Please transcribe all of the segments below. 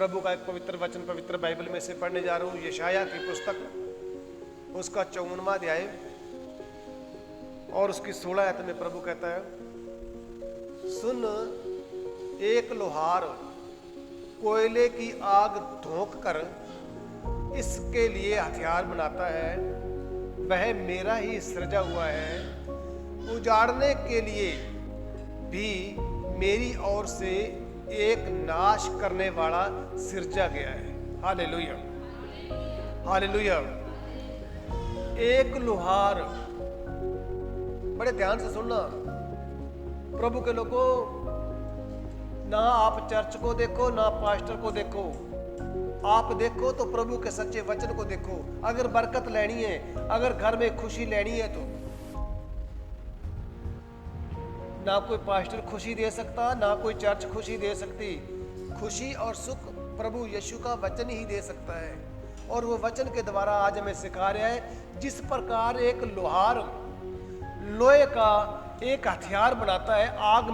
प्रभु का एक पवित्र वचन पवित्र बाइबल में से पढ़ने जा रहा हूं। यशाया की पुस्तक उसका 54वां अध्याय और उसकी 16 आयत में प्रभु कहता है, सुन, एक लोहार कोयले की आग धोंक कर इसके लिए हथियार बनाता है, वह मेरा ही सृजा हुआ है, उजाड़ने के लिए भी मेरी ओर से एक नाश करने वाला सिरजा गया है। Hallelujah, hallelujah. एक लोहार, बड़े ध्यान से सुनना प्रभु के लोगों, ना आप चर्च को देखो ना पास्टर को देखो, आप देखो तो प्रभु के सच्चे वचन को देखो। अगर बरकत लेनी है, अगर घर में खुशी लेनी है, तो ना कोई पास्टर खुशी दे सकता, ना कोई चर्च खुशी दे सकती। खुशी और सुख प्रभु यीशु का वचन ही दे सकता है। और वो वचन के द्वारा आज हमें सिखा रहा है, जिस प्रकार एक लोहार लोहे का एक हथियार बनाता है, आग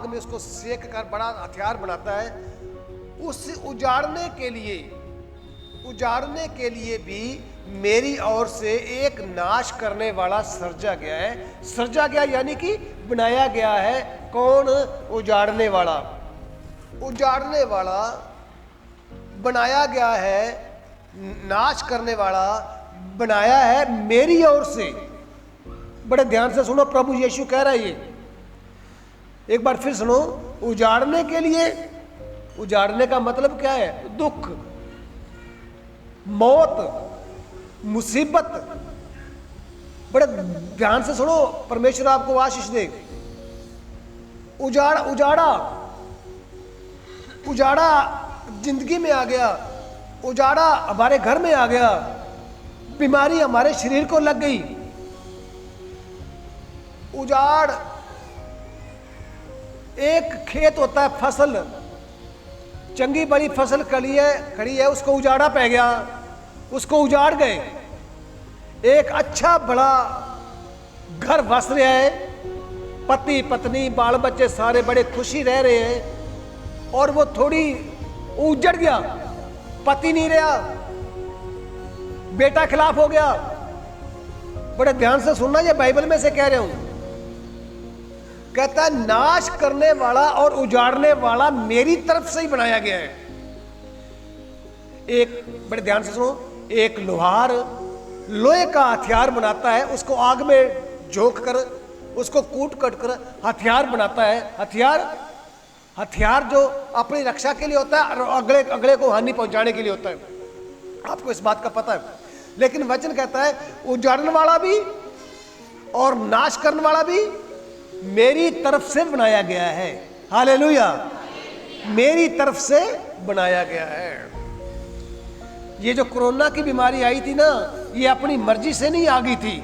में उसको सेक कर बड़ा हथियार बनाता है, उस उजाड़ने के लिए भी मेरी ओर से एक नाश करने वाला सर्जा गया है। सर्जा गया यानी कि बनाया गया है। कौन? उजाड़ने वाला। उजाड़ने वाला बनाया गया है, नाश करने वाला बनाया है मेरी ओर से। बड़े ध्यान से सुनो, प्रभु यीशु कह रहा है ये, एक बार फिर सुनो। उजाड़ने के लिए, उजाड़ने का मतलब क्या है? दुख, मौत, मुसीबत। बड़े ध्यान से सुनो, परमेश्वर आपको आशीष दे। उजाड़ा जिंदगी में आ गया, उजाड़ा हमारे घर में आ गया, बीमारी हमारे शरीर को लग गई। उजाड़, एक खेत होता है, फसल, चंगी बड़ी फसल खड़ी है, उसको उजाड़ा पै गया, उसको उजाड़ गए। एक अच्छा बड़ा घर बस रहा है, पति पत्नी बाल बच्चे सारे बड़े खुशी रह रहे हैं, और वो थोड़ी उजड़ गया, पति नहीं रहा, बेटा खिलाफ हो गया। बड़े ध्यान से सुनना, ये बाइबल में से कह रहे हूं। कहता है नाश करने वाला और उजाड़ने वाला मेरी तरफ से ही बनाया गया है। एक, बड़े ध्यान से सुनो, एक लोहार लोहे का हथियार बनाता है, उसको आग में झोंक कर, उसको कूट कट कर हथियार बनाता है। हथियार जो अपनी रक्षा के लिए होता है और अगले को हानि पहुंचाने के लिए होता है। आपको इस बात का पता है। लेकिन वचन कहता है उजाड़ने वाला भी और नाश करने वाला भी मेरी तरफ से बनाया गया है। हालेलुया, मेरी तरफ से बनाया गया है। ये जो कोरोना की बीमारी आई थी ना, ये अपनी मर्जी से नहीं आ गई थी।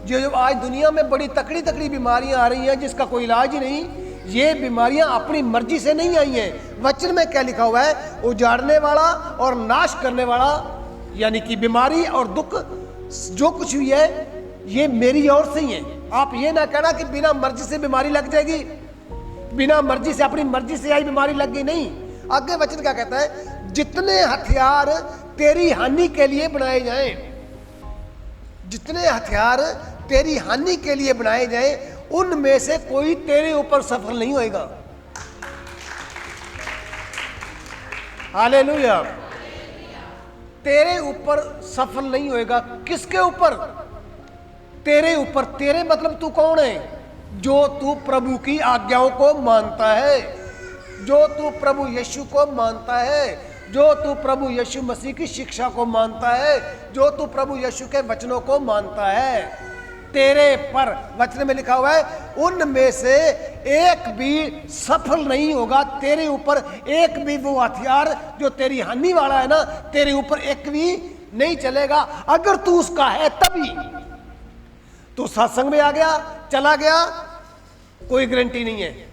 जो आज दुनिया में बड़ी तकड़ी बीमारियां आ रही हैं जिसका कोई इलाज ही नहीं, ये बीमारियां अपनी मर्जी से नहीं आई हैं। वचन में क्या लिखा हुआ है? उजाड़ने वाला और नाश करने वाला, यानी कि बीमारी और दुख जो कुछ हुई है ये मेरी ओर से ही है। आप ये ना कहना कि बिना मर्जी से बीमारी लग जाएगी, बिना मर्जी से, अपनी मर्जी से आई बीमारी लग गई, नहीं। आगे वचन क्या कहता है? जितने हथियार तेरी हानि के लिए बनाए जाएं, जितने हथियार तेरी हानि के लिए बनाए जाएं, उनमें से कोई तेरे ऊपर सफल नहीं होएगा। हालेलुया, तेरे ऊपर सफल नहीं होएगा। किसके ऊपर? तेरे ऊपर। तेरे मतलब तू कौन है? जो तू प्रभु की आज्ञाओं को मानता है, जो तू प्रभु यीशु को मानता है, जो तू प्रभु यीशु मसीह की शिक्षा को मानता है, जो तू प्रभु यीशु के वचनों को मानता है, तेरे पर, वचन में लिखा हुआ है, उनमें से एक भी सफल नहीं होगा। तेरे ऊपर एक भी वो हथियार जो तेरी हानि वाला है ना, तेरे ऊपर एक भी नहीं चलेगा। अगर तू उसका है तभी। तू सत्संग में आ गया, चला गया, कोई गारंटी नहीं है।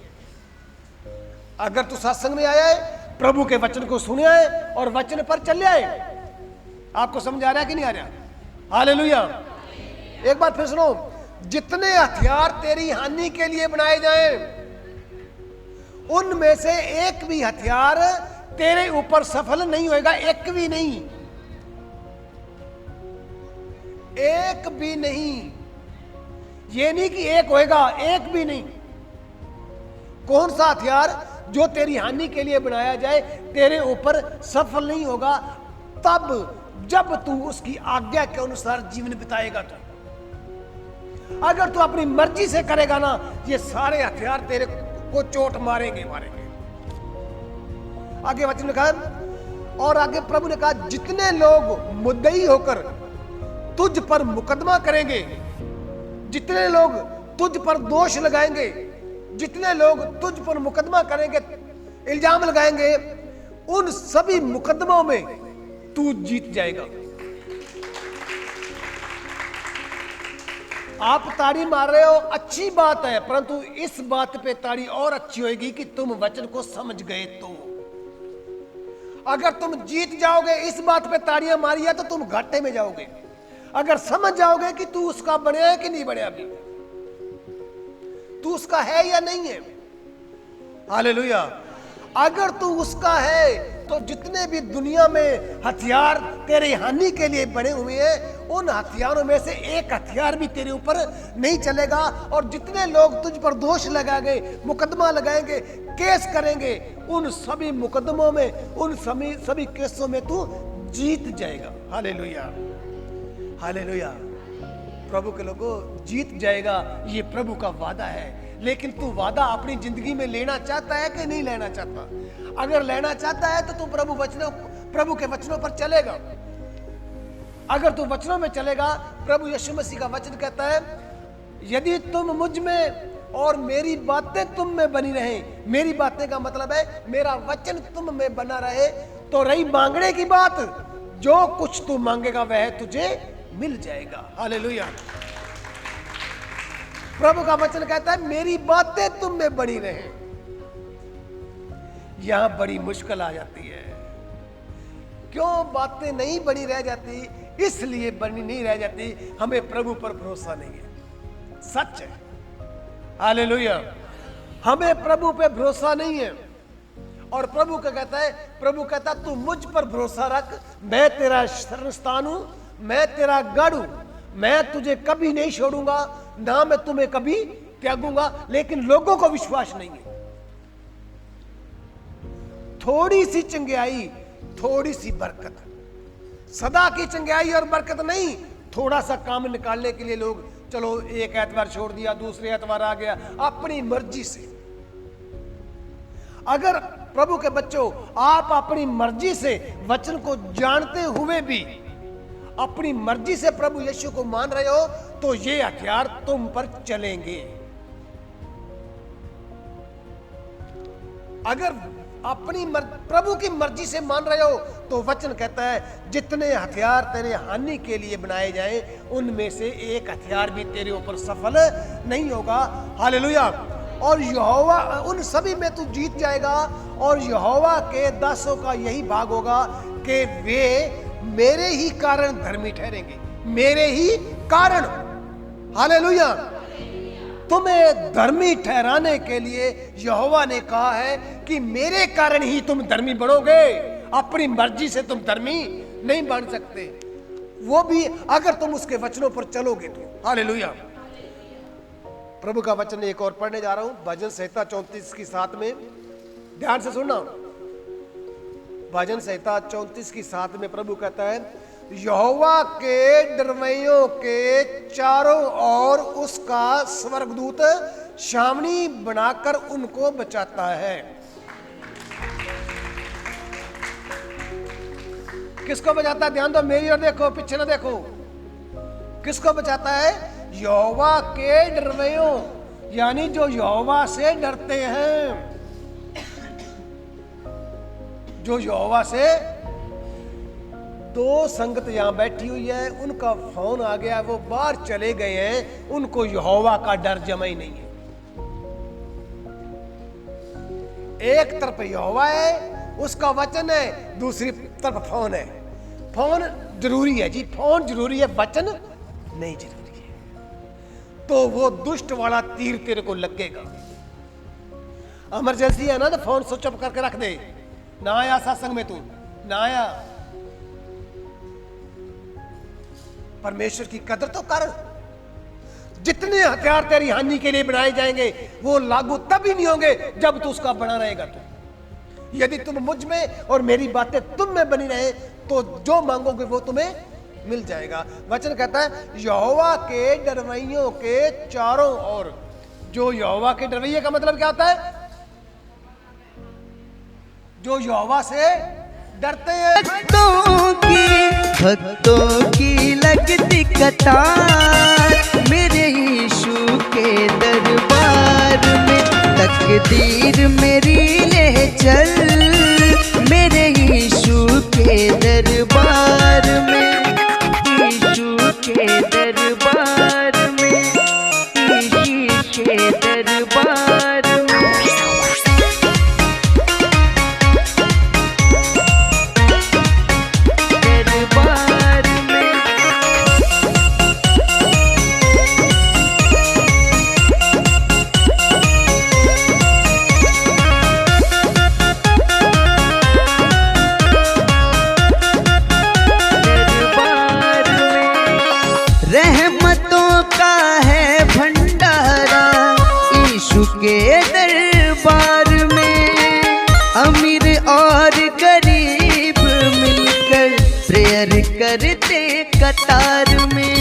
अगर तू सत्संग में आया है, प्रभु के वचन को सुने है और वचन पर चले आए, आपको समझ आ रहा है कि नहीं आ रहा? हालेलुया। एक बात फिर सुनो, जितने हथियार तेरी हानि के लिए बनाए जाएं, उनमें से एक भी हथियार तेरे ऊपर सफल नहीं होएगा, एक भी नहीं, एक भी नहीं। ये नहीं कि एक होएगा, एक भी नहीं। कौन सा हथियार जो तेरी हानि के लिए बनाया जाए तेरे ऊपर सफल नहीं होगा, तब जब तू उसकी आज्ञा के अनुसार जीवन बिताएगा। तो अगर तू अपनी मर्जी से करेगा ना, ये सारे हथियार तेरे को चोट मारेंगे। आगे वचन लिखा है, और आगे प्रभु ने कहा, जितने लोग मुद्दई होकर तुझ पर मुकदमा करेंगे, जितने लोग तुझ पर दोष लगाएंगे, जितने लोग तुझ पर मुकदमा करेंगे, इल्जाम लगाएंगे, उन सभी मुकदमों में तू जीत जाएगा। आप ताड़ी मार रहे हो, अच्छी बात है, परंतु इस बात पे ताड़ी और अच्छी होगी कि तुम वचन को समझ गए। तो अगर तुम जीत जाओगे, इस बात पे ताड़ियां मारी है, तो तुम घाटे में जाओगे। अगर समझ जाओगे कि तू उसका बनया है कि नहीं बनया, अभी तू उसका है या नहीं है। हालेलुया। अगर तू उसका है तो जितने भी दुनिया में हथियार तेरे हानि के लिए बने हुए हैं, उन हथियारों में से एक हथियार भी तेरे ऊपर नहीं चलेगा। और जितने लोग तुझ पर दोष लगाएंगे, मुकदमा लगाएंगे, केस करेंगे, उन सभी मुकदमों में, उन सभी केसों में तू जीत जाएगा। Hallelujah, hallelujah. प्रभु के लोगों, जीत जाएगा, ये प्रभु का वादा है। लेकिन तू वादा अपनी जिंदगी में लेना चाहता है कि नहीं लेना चाहता? अगर लेना चाहता है तो तू प्रभु के वचनों पर चलेगा। अगर तू वचनों में चलेगा, प्रभु यीशु मसीह का वचन कहता है, यदि तुम मुझ में और मेरी बातें तुम में बनी रहे, मेरी बातें का मतलब है मेरा वचन तुम में बना रहे, तो रही मांगने की बात, जो कुछ तू मांगेगा वह तुझे मिल जाएगा। हालेलुया। प्रभु का वचन कहता है, मेरी बातें तुम में बनी रहे। यहां बड़ी मुश्किल आ जाती है। क्यों बातें नहीं बनी रह जाती? इसलिए बनी नहीं रह जाती, हमें प्रभु पर भरोसा नहीं है। सच है। हालेलुया। हमें प्रभु पे भरोसा नहीं है। और प्रभु का कहता है, प्रभु कहता है, तू मुझ पर भरोसा रख, मैं तेरा शरणस्थान हूं, मैं तेरा गढ़ हूं, मैं तुझे कभी नहीं छोड़ूंगा, ना मैं तुम्हें कभी त्यागूंगा। लेकिन लोगों को विश्वास नहीं है। थोड़ी सी चंगियाई, थोड़ी सी बरकत, सदा की चंगियाई और बरकत नहीं। थोड़ा सा काम निकालने के लिए लोग, चलो एक एतवार छोड़ दिया, दूसरे एतवार आ गया, अपनी मर्जी से। अगर प्रभु के बच्चों, आप अपनी मर्जी से वचन को जानते हुए भी अपनी मर्जी से प्रभु यीशु को मान रहे हो, तो ये हथियार तुम पर चलेंगे। अगर अपनी प्रभु की मर्जी से मान रहे हो, तो वचन कहता है, जितने हथियार तेरे हानि के लिए बनाए जाएं, उनमें से एक हथियार भी तेरे ऊपर सफल नहीं होगा। हालेलुया। और यहोवा, उन सभी में तू जीत जाएगा। और यहोवा के दासों का यही भाग होगा कि वे मेरे ही कारण धर्मी ठहरेंगे। मेरे ही कारण। हालेलुया। तुम्हें धर्मी ठहराने के लिए यहोवा ने कहा है कि मेरे कारण ही तुम धर्मी बनोगे। अपनी मर्जी से तुम धर्मी नहीं बन सकते, वो भी अगर तुम उसके वचनों पर चलोगे तो। हालेलुया। प्रभु का वचन एक और पढ़ने जा रहा हूं, भजन संहिता 34 की 7 में। ध्यान से सुनना। भजन संहिता 34 की 7 में प्रभु कहता है, यहोवा के डरवैयों के चारों ओर उसका स्वर्गदूत छावनी बनाकर उनको बचाता है। किसको बचाता है? ध्यान दो, मेरी ओर देखो, पीछे ना देखो। किसको बचाता है? यहोवा के डरवैयों, यानी जो यहोवा से डरते हैं, जो यहोवा से। दो संगत यहां बैठी हुई है, उनका फोन आ गया, वो बाहर चले गए हैं, उनको यहोवा का डर जमा ही नहीं है। एक तरफ यहोवा है, उसका वचन है, दूसरी तरफ फोन है। फोन जरूरी है जी, फोन जरूरी है, वचन नहीं जरूरी है। तो वो दुष्ट वाला तीर तेरे को लगेगा। इमरजेंसी है ना तो फोन स्विच ऑफ करके रख दे। ना आया सत्संग में, तू ना आया। परमेश्वर की कदर तो कर। जितने हथियार तेरी हानि के लिए बनाए जाएंगे वो लागू तभी नहीं होंगे जब तू उसका बना रहेगा। तू यदि तुम मुझ में और मेरी बातें तुम में बनी रहे तो जो मांगोगे वो तुम्हें मिल जाएगा। वचन कहता है यहोवा के डरवैयों के चारों ओर। जो यहोवा के डरवैये का मतलब क्या होता है? जो यहोवा से डरते हैं। भक्तों की लगती कतार मेरे यीशु के दरबार में। तकदीर मेरी ले चल मेरे यीशु के दरबार में, यीशु के दरबार में, यीशु के दरबार में। रहमतों का है भंडारा यीशु के दरबार में। अमीर और गरीब मिलकर प्रेयर करते कतार में।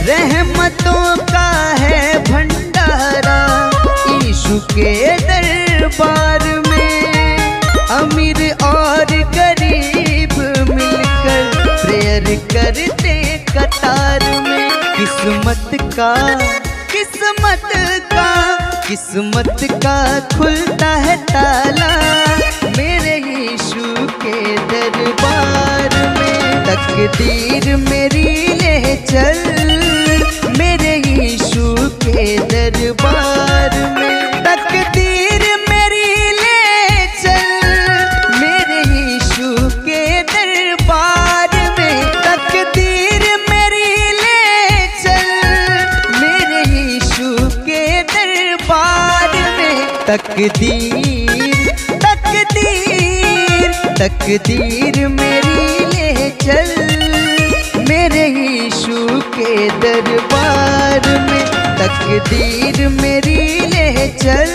रहमतों का है भंडारा यीशु के दरबार में। अमीर और गरीब मिलकर प्रेयर करते कतार में। किस्मत का खुलता है ताला मेरे यीशु के दरबार में। तकदीर मेरी ले चल मेरे यीशु के दरबार में। तकदीर मेरी ले चल मेरे यीशु के दरबार में। तकदीर मेरी ले चल मेरे यीशु के दरबार में। तकदीर मेरी ले चल मेरे यीशु के दरबार में। तकदीर मेरी ले चल